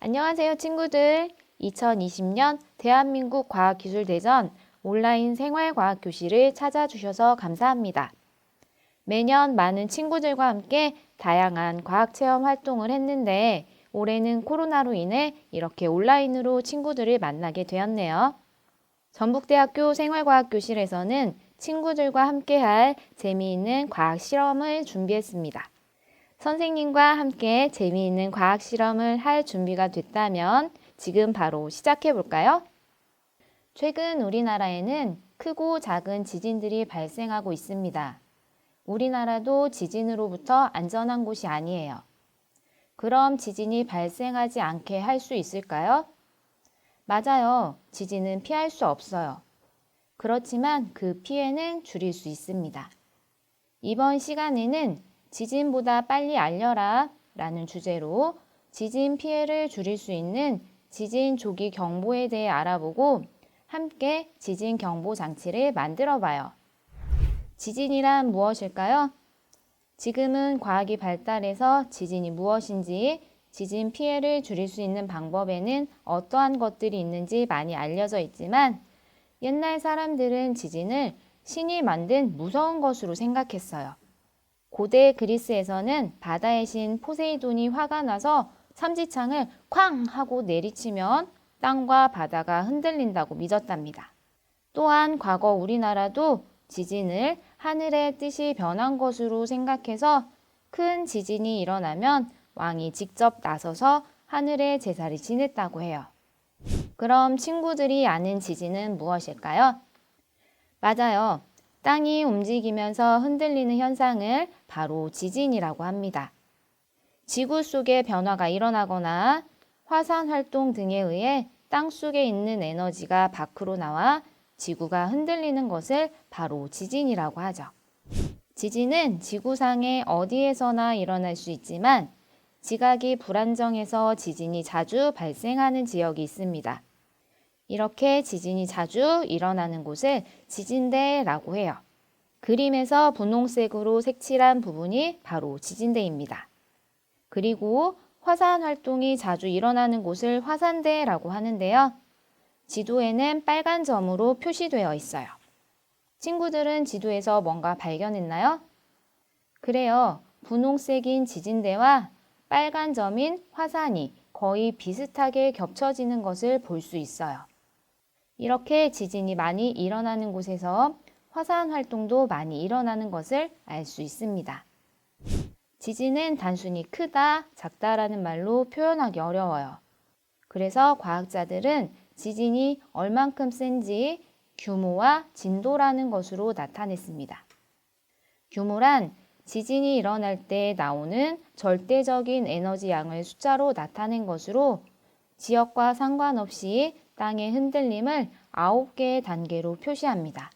안녕하세요, 친구들. 2020년 대한민국 과학기술대전 온라인 생활과학교실을 찾아주셔서 감사합니다. 매년 많은 친구들과 함께 다양한 과학체험 활동을 했는데 올해는 코로나로 인해 이렇게 온라인으로 친구들을 만나게 되었네요. 전북대학교 생활과학교실에서는 친구들과 함께할 재미있는 과학 실험을 준비했습니다. 선생님과 함께 재미있는 과학 실험을 할 준비가 됐다면 지금 바로 시작해 볼까요? 최근 우리나라에는 크고 작은 지진들이 발생하고 있습니다. 우리나라도 지진으로부터 안전한 곳이 아니에요. 그럼 지진이 발생하지 않게 할 수 있을까요? 맞아요. 지진은 피할 수 없어요. 그렇지만 그 피해는 줄일 수 있습니다. 이번 시간에는 지진보다 빨리 알려라 라는 주제로 지진 피해를 줄일 수 있는 지진 조기 경보에 대해 알아보고 함께 지진 경보 장치를 만들어 봐요. 지진이란 무엇일까요? 지금은 과학이 발달해서 지진이 무엇인지, 지진 피해를 줄일 수 있는 방법에는 어떠한 것들이 있는지 많이 알려져 있지만 옛날 사람들은 지진을 신이 만든 무서운 것으로 생각했어요. 고대 그리스에서는 바다의 신 포세이돈이 화가 나서 삼지창을 쾅 하고 내리치면 땅과 바다가 흔들린다고 믿었답니다. 또한 과거 우리나라도 지진을 하늘의 뜻이 변한 것으로 생각해서 큰 지진이 일어나면 왕이 직접 나서서 하늘의 제사를 지냈다고 해요. 그럼 친구들이 아는 지진은 무엇일까요? 맞아요. 땅이 움직이면서 흔들리는 현상을 바로 지진이라고 합니다. 지구 속에 변화가 일어나거나 화산 활동 등에 의해 땅 속에 있는 에너지가 밖으로 나와 지구가 흔들리는 것을 바로 지진이라고 하죠. 지진은 지구상의 어디에서나 일어날 수 있지만 지각이 불안정해서 지진이 자주 발생하는 지역이 있습니다. 이렇게 지진이 자주 일어나는 곳을 지진대라고 해요. 그림에서 분홍색으로 색칠한 부분이 바로 지진대입니다. 그리고 화산 활동이 자주 일어나는 곳을 화산대라고 하는데요. 지도에는 빨간 점으로 표시되어 있어요. 친구들은 지도에서 뭔가 발견했나요? 그래요. 분홍색인 지진대와 빨간 점인 화산이 거의 비슷하게 겹쳐지는 것을 볼 수 있어요. 이렇게 지진이 많이 일어나는 곳에서 화산 활동도 많이 일어나는 것을 알 수 있습니다. 지진은 단순히 크다, 작다라는 말로 표현하기 어려워요. 그래서 과학자들은 지진이 얼만큼 센지 규모와 진도라는 것으로 나타냈습니다. 규모란 지진이 일어날 때 나오는 절대적인 에너지 양을 숫자로 나타낸 것으로 지역과 상관없이 땅의 흔들림을 9개의 단계로 표시합니다.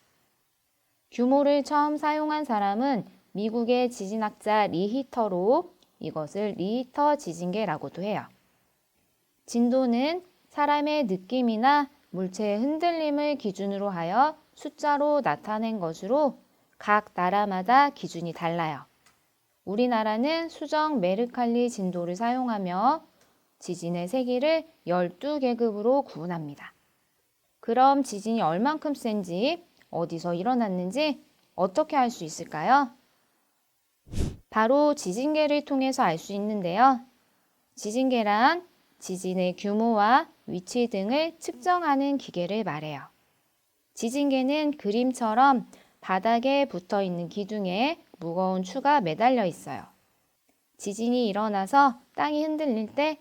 규모를 처음 사용한 사람은 미국의 지진학자 리히터로 이것을 리히터 지진계라고도 해요. 진도는 사람의 느낌이나 물체의 흔들림을 기준으로 하여 숫자로 나타낸 것으로 각 나라마다 기준이 달라요. 우리나라는 수정 메르칼리 진도를 사용하며 지진의 세기를 12계급으로 구분합니다. 그럼 지진이 얼만큼 센지, 어디서 일어났는지 어떻게 알 수 있을까요? 바로 지진계를 통해서 알 수 있는데요. 지진계란 지진의 규모와 위치 등을 측정하는 기계를 말해요. 지진계는 그림처럼 바닥에 붙어 있는 기둥에 무거운 추가 매달려 있어요. 지진이 일어나서 땅이 흔들릴 때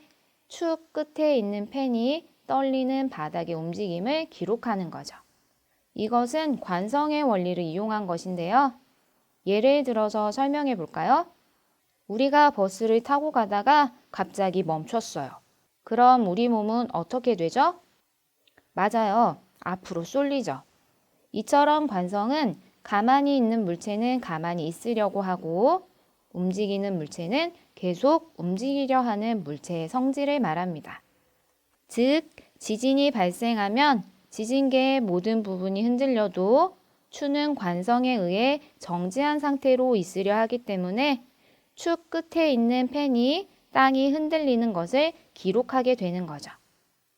축 끝에 있는 펜이 떨리는 바닥의 움직임을 기록하는 거죠. 이것은 관성의 원리를 이용한 것인데요. 예를 들어서 설명해 볼까요? 우리가 버스를 타고 가다가 갑자기 멈췄어요. 그럼 우리 몸은 어떻게 되죠? 맞아요. 앞으로 쏠리죠. 이처럼 관성은 가만히 있는 물체는 가만히 있으려고 하고 움직이는 물체는 계속 움직이려 하는 물체의 성질을 말합니다. 즉, 지진이 발생하면 지진계의 모든 부분이 흔들려도 추는 관성에 의해 정지한 상태로 있으려 하기 때문에 축 끝에 있는 펜이 땅이 흔들리는 것을 기록하게 되는 거죠.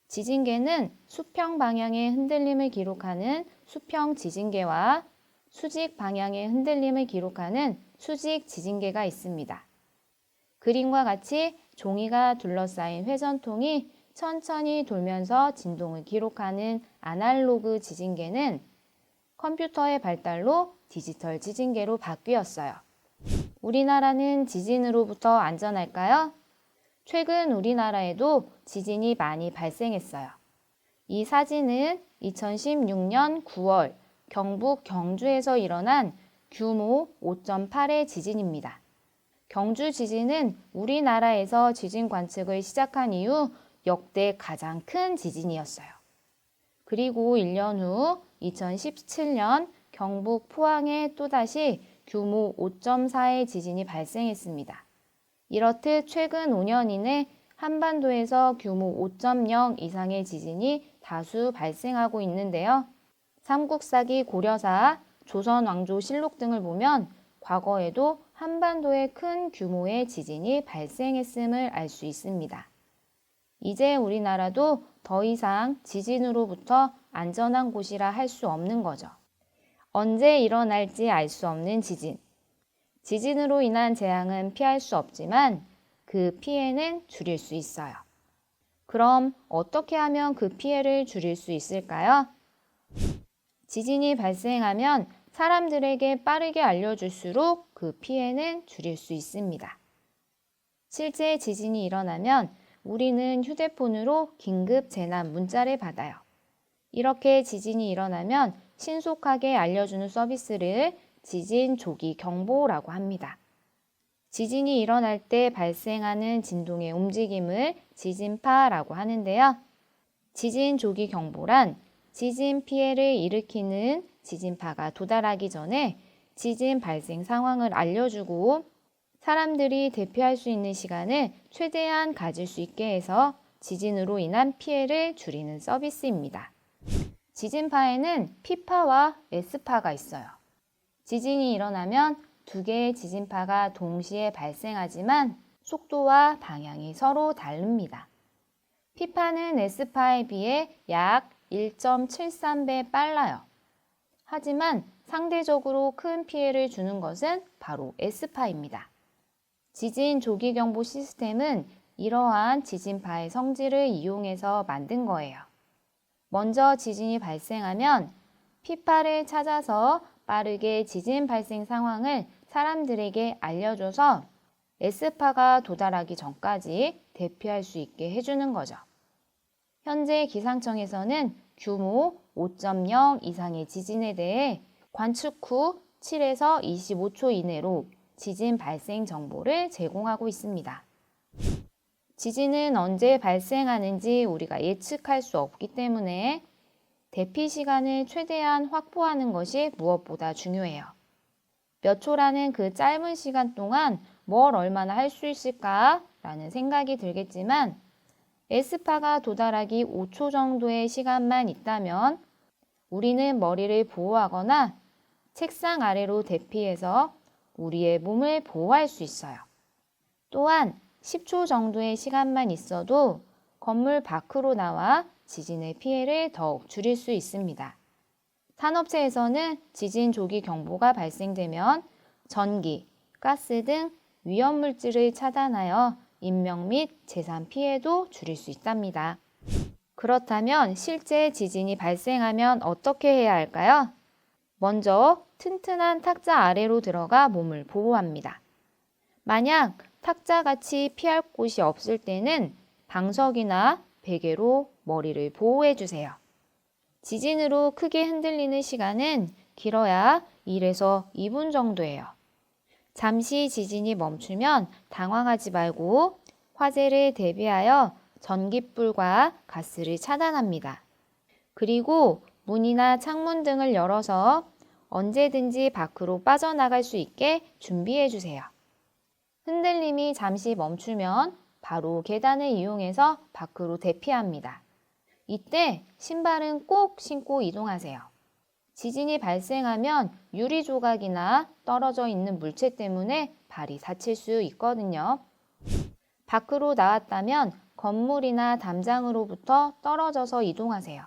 지진계는 수평 방향의 흔들림을 기록하는 수평 지진계와 수직 방향의 흔들림을 기록하는 수직 지진계가 있습니다. 그림과 같이 종이가 둘러싸인 회전통이 천천히 돌면서 진동을 기록하는 아날로그 지진계는 컴퓨터의 발달로 디지털 지진계로 바뀌었어요. 우리나라는 지진으로부터 안전할까요? 최근 우리나라에도 지진이 많이 발생했어요. 이 사진은 2016년 9월 경북 경주에서 일어난 규모 5.8의 지진입니다. 경주 지진은 우리나라에서 지진 관측을 시작한 이후 역대 가장 큰 지진이었어요. 그리고 1년 후 2017년 경북 포항에 또다시 규모 5.4의 지진이 발생했습니다. 이렇듯 최근 5년 이내 한반도에서 규모 5.0 이상의 지진이 다수 발생하고 있는데요. 삼국사기 고려사, 조선왕조실록 등을 보면 과거에도 한반도에 큰 규모의 지진이 발생했음을 알 수 있습니다. 이제 우리나라도 더 이상 지진으로부터 안전한 곳이라 할 수 없는 거죠. 언제 일어날지 알 수 없는 지진. 지진으로 인한 재앙은 피할 수 없지만 그 피해는 줄일 수 있어요. 그럼 어떻게 하면 그 피해를 줄일 수 있을까요? 지진이 발생하면 사람들에게 빠르게 알려줄수록 그 피해는 줄일 수 있습니다. 실제 지진이 일어나면 우리는 휴대폰으로 긴급 재난 문자를 받아요. 이렇게 지진이 일어나면 신속하게 알려주는 서비스를 지진 조기 경보라고 합니다. 지진이 일어날 때 발생하는 진동의 움직임을 지진파라고 하는데요. 지진 조기 경보란 지진 피해를 일으키는 지진파가 도달하기 전에 지진 발생 상황을 알려주고 사람들이 대피할 수 있는 시간을 최대한 가질 수 있게 해서 지진으로 인한 피해를 줄이는 서비스입니다. 지진파에는 P파와 S파가 있어요. 지진이 일어나면 두 개의 지진파가 동시에 발생하지만 속도와 방향이 서로 다릅니다. P파는 S파에 비해 약 1.73배 빨라요. 하지만 상대적으로 큰 피해를 주는 것은 바로 S파입니다. 지진 조기경보 시스템은 이러한 지진파의 성질을 이용해서 만든 거예요. 먼저 지진이 발생하면 P파를 찾아서 빠르게 지진 발생 상황을 사람들에게 알려줘서 S파가 도달하기 전까지 대피할 수 있게 해주는 거죠. 현재 기상청에서는 규모 5.0 이상의 지진에 대해 관측 후 7에서 25초 이내로 지진 발생 정보를 제공하고 있습니다. 지진은 언제 발생하는지 우리가 예측할 수 없기 때문에 대피 시간을 최대한 확보하는 것이 무엇보다 중요해요. 몇 초라는 그 짧은 시간 동안 뭘 얼마나 할 수 있을까? 라는 생각이 들겠지만 S파가 도달하기 5초 정도의 시간만 있다면 우리는 머리를 보호하거나 책상 아래로 대피해서 우리의 몸을 보호할 수 있어요. 또한 10초 정도의 시간만 있어도 건물 밖으로 나와 지진의 피해를 더욱 줄일 수 있습니다. 산업체에서는 지진 조기 경보가 발생되면 전기, 가스 등 위험물질을 차단하여 인명 및 재산 피해도 줄일 수 있답니다. 그렇다면 실제 지진이 발생하면 어떻게 해야 할까요? 먼저 튼튼한 탁자 아래로 들어가 몸을 보호합니다. 만약 탁자같이 피할 곳이 없을 때는 방석이나 베개로 머리를 보호해 주세요. 지진으로 크게 흔들리는 시간은 길어야 1에서 2분 정도예요. 잠시 지진이 멈추면 당황하지 말고 화재를 대비하여 전깃불과 가스를 차단합니다. 그리고 문이나 창문 등을 열어서 언제든지 밖으로 빠져나갈 수 있게 준비해 주세요. 흔들림이 잠시 멈추면 바로 계단을 이용해서 밖으로 대피합니다. 이때 신발은 꼭 신고 이동하세요. 지진이 발생하면 유리 조각이나 떨어져 있는 물체 때문에 발이 다칠 수 있거든요. 밖으로 나왔다면 건물이나 담장으로부터 떨어져서 이동하세요.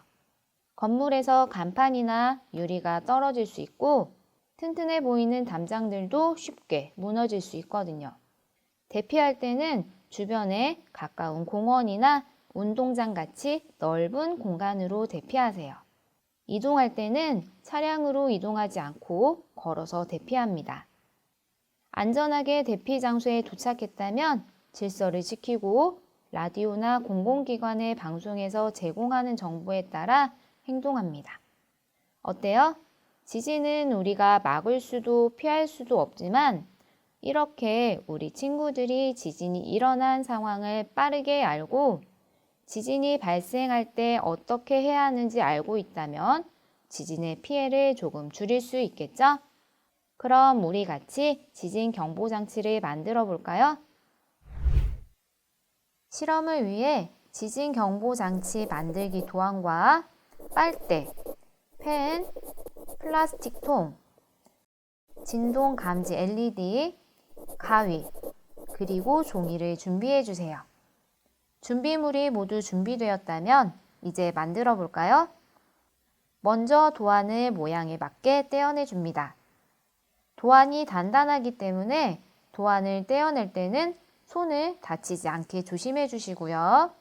건물에서 간판이나 유리가 떨어질 수 있고 튼튼해 보이는 담장들도 쉽게 무너질 수 있거든요. 대피할 때는 주변에 가까운 공원이나 운동장 같이 넓은 공간으로 대피하세요. 이동할 때는 차량으로 이동하지 않고 걸어서 대피합니다. 안전하게 대피 장소에 도착했다면 질서를 지키고 라디오나 공공기관의 방송에서 제공하는 정보에 따라 행동합니다. 어때요? 지진은 우리가 막을 수도 피할 수도 없지만 이렇게 우리 친구들이 지진이 일어난 상황을 빠르게 알고 지진이 발생할 때 어떻게 해야 하는지 알고 있다면 지진의 피해를 조금 줄일 수 있겠죠? 그럼 우리 같이 지진 경보 장치를 만들어 볼까요? 실험을 위해 지진 경보 장치 만들기 도안과 빨대, 펜, 플라스틱 통, 진동 감지 LED, 가위, 그리고 종이를 준비해 주세요. 준비물이 모두 준비되었다면 이제 만들어 볼까요? 먼저 도안을 모양에 맞게 떼어내 줍니다. 도안이 단단하기 때문에 도안을 떼어낼 때는 손을 다치지 않게 조심해 주시고요.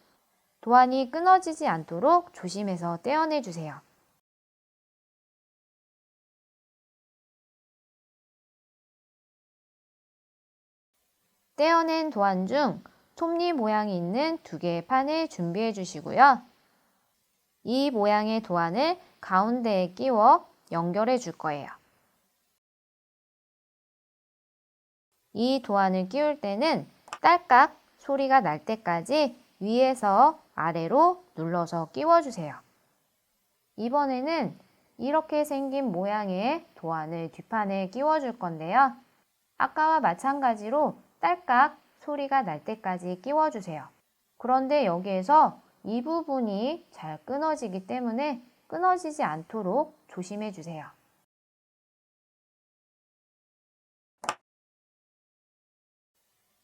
도안이 끊어지지 않도록 조심해서 떼어내 주세요. 떼어낸 도안 중 톱니 모양이 있는 2개의 판을 준비해 주시고요. 이 모양의 도안을 가운데에 끼워 연결해 줄 거예요. 이 도안을 끼울 때는 딸깍 소리가 날 때까지 위에서 아래로 눌러서 끼워주세요. 이번에는 이렇게 생긴 모양의 도안을 뒷판에 끼워줄 건데요. 아까와 마찬가지로 딸깍 소리가 날 때까지 끼워주세요. 그런데 여기에서 이 부분이 잘 끊어지기 때문에 끊어지지 않도록 조심해 주세요.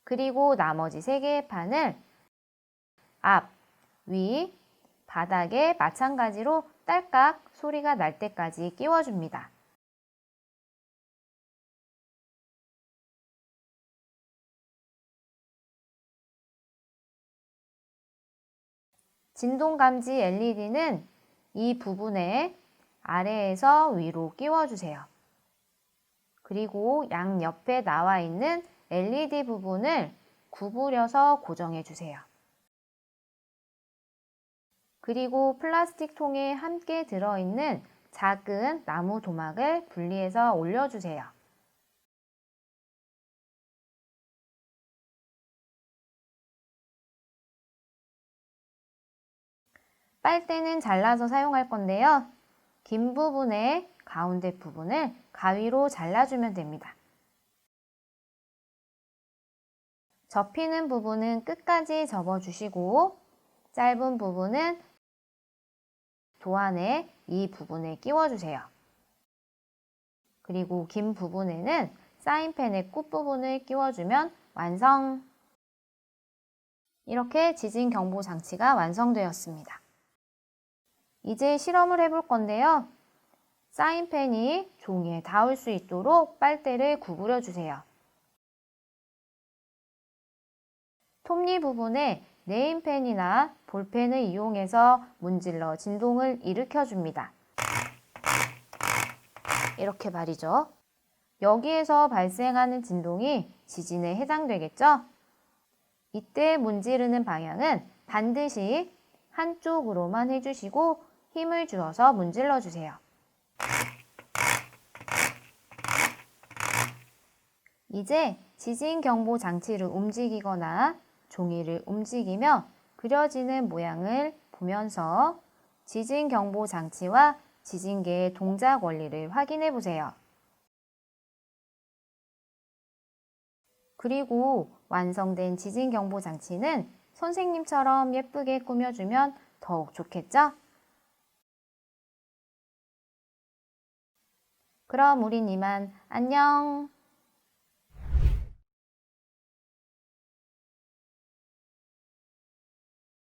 그리고 나머지 3개의 판을 앞, 위, 바닥에 마찬가지로 딸깍 소리가 날 때까지 끼워줍니다. 진동감지 LED는 이 부분에 아래에서 위로 끼워주세요. 그리고 양옆에 나와 있는 LED 부분을 구부려서 고정해 주세요. 그리고 플라스틱 통에 함께 들어있는 작은 나무 도막을 분리해서 올려주세요. 빨대는 잘라서 사용할 건데요. 긴 부분에 가운데 부분을 가위로 잘라주면 됩니다. 접히는 부분은 끝까지 접어주시고 짧은 부분은 도안에 이 부분에 끼워주세요. 그리고 긴 부분에는 사인펜의 끝부분을 끼워주면 완성! 이렇게 지진 경보 장치가 완성되었습니다. 이제 실험을 해볼 건데요. 사인펜이 종이에 닿을 수 있도록 빨대를 구부려 주세요. 톱니 부분에 네임펜이나 볼펜을 이용해서 문질러 진동을 일으켜 줍니다. 이렇게 말이죠. 여기에서 발생하는 진동이 지진에 해당되겠죠? 이때 문지르는 방향은 반드시 한쪽으로만 해주시고 힘을 주어서 문질러 주세요. 이제 지진 경보 장치를 움직이거나 종이를 움직이며 그려지는 모양을 보면서 지진 경보 장치와 지진계의 동작 원리를 확인해 보세요. 그리고 완성된 지진 경보 장치는 선생님처럼 예쁘게 꾸며주면 더욱 좋겠죠? 그럼 우린 이만 안녕!